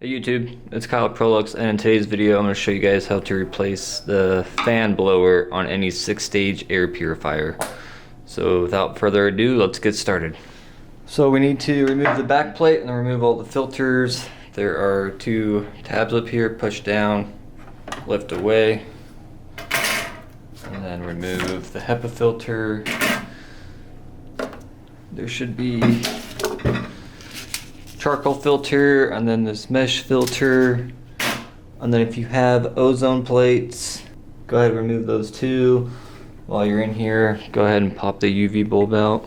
Hey YouTube, it's Kyle at Prolux, and in today's video I'm going to show you guys how to replace the fan blower on any 6-stage air purifier. So without further ado, let's get started. So we need to remove the back plate and then remove all the filters. There are 2 tabs up here, push down, lift away, and then remove the HEPA filter. There should be charcoal filter, and then this mesh filter, and then if you have ozone plates, go ahead and remove those too. While you're in here, go ahead and pop the UV bulb out.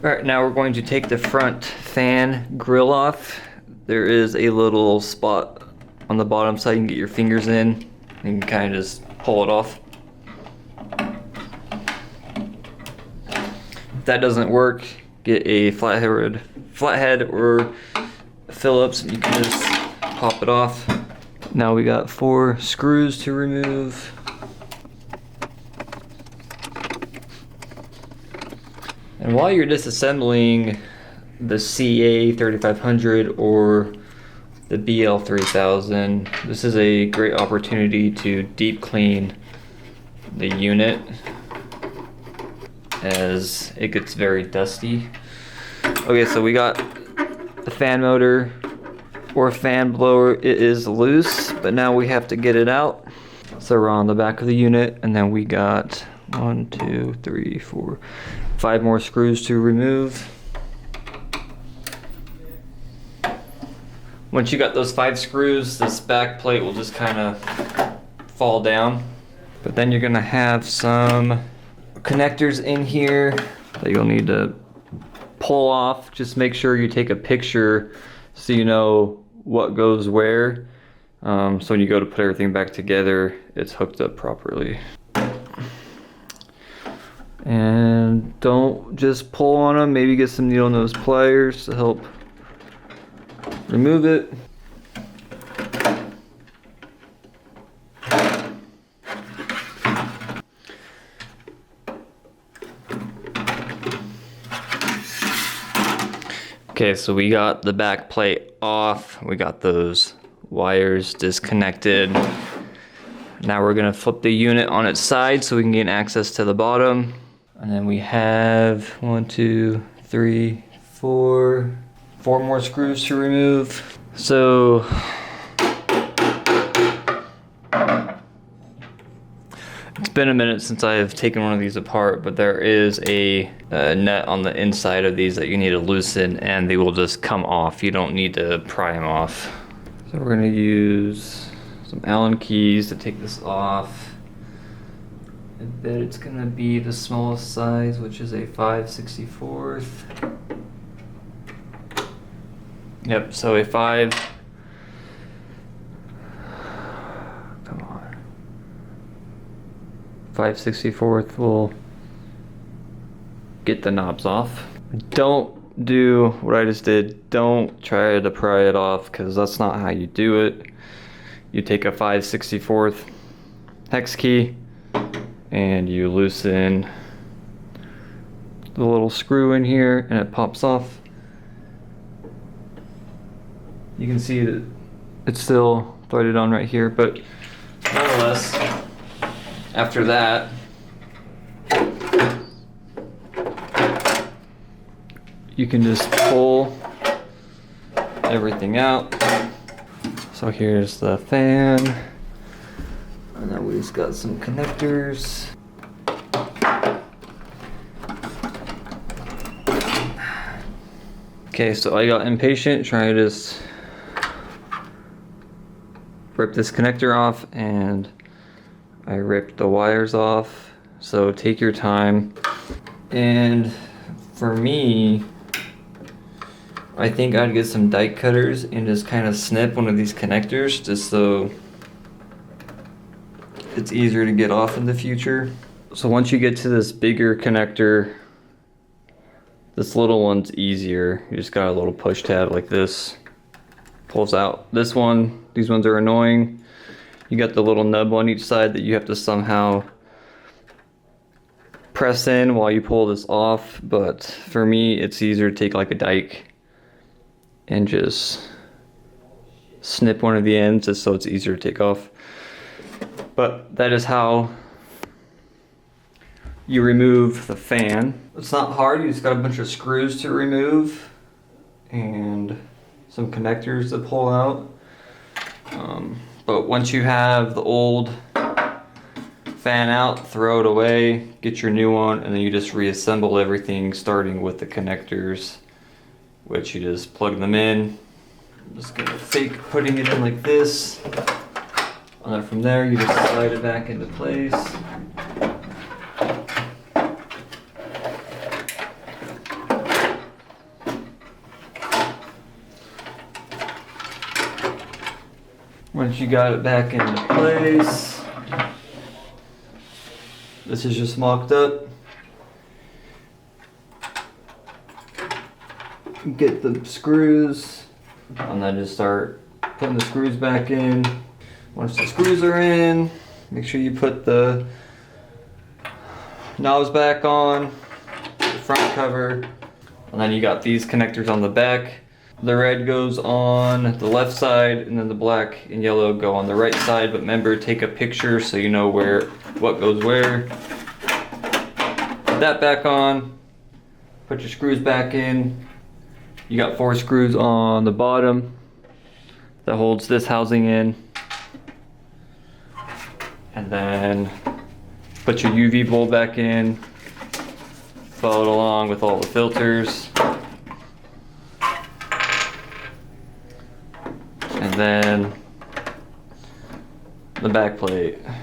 Alright, now we're going to take the front fan grill off. There is a little spot on the bottom side you can get your fingers in, and you can kind of just pull it off. If that doesn't work, get a flathead or Phillips, and you can just pop it off. Now we got 4 screws to remove. And while you're disassembling the CA 3500 or the BL 3000, this is a great opportunity to deep clean the unit, as it gets very dusty. Okay, so we got the fan motor or fan blower. It is loose, but now we have to get it out. So we're on the back of the unit, and then we got 1, 2, 3, 4, 5 more screws to remove. Once you got those 5 screws, this back plate will just kind of fall down. But then you're gonna have some connectors in here that you'll need to pull off. Just make sure you take a picture so you know what goes where. So when you go to put everything back together, it's hooked up properly. And don't just pull on them, maybe get some needle nose pliers to help remove it. Okay, so we got the back plate off. We got those wires disconnected. Now we're gonna flip the unit on its side so we can gain access to the bottom. And then we have 1, 2, 3, 4 more screws to remove. So it's been a minute since I've taken one of these apart, but there is a net on the inside of these that you need to loosen, and they will just come off. You don't need to pry them off. So we're gonna use some Allen keys to take this off. I bet it's gonna be the smallest size, which is a 5/64. Yep, so a 5/64 will get the knobs off. Don't do what I just did. Don't try to pry it off, because that's not how you do it. You take a 5/64 hex key and you loosen the little screw in here, and it pops off. You can see that it's still threaded on right here, but nonetheless, after that, you can just pull everything out. So here's the fan, and then we just got some connectors. Okay, so I got impatient trying to just rip this connector off, and I ripped the wires off. So take your time. And for me, I think I'd get some die cutters and just kind of snip one of these connectors, just so it's easier to get off in the future. So once you get to this bigger connector, this little one's easier. You just got a little push tab like this. Pulls out. This one, these ones are annoying. You got the little nub on each side that you have to somehow press in while you pull this off, but for me it's easier to take like a dike and just snip one of the ends just so it's easier to take off. But that is how you remove the fan. It's not hard, you just got a bunch of screws to remove and some connectors to pull out. But once you have the old fan out, throw it away, get your new one, and then you just reassemble everything starting with the connectors, which you just plug them in. I'm just gonna fake putting it in like this. And then from there you just slide it back into place. Once you got it back into place, this is just mocked up. Get the screws, and then just start putting the screws back in. Once the screws are in, make sure you put the knobs back on, the front cover, and then you got these connectors on the back. The red goes on the left side, and then the black and yellow go on the right side. But remember, take a picture so you know what goes where. Put that back on. Put your screws back in. You got 4 screws on the bottom that holds this housing in. And then put your UV bulb back in. Follow it along with all the filters. And then the back plate.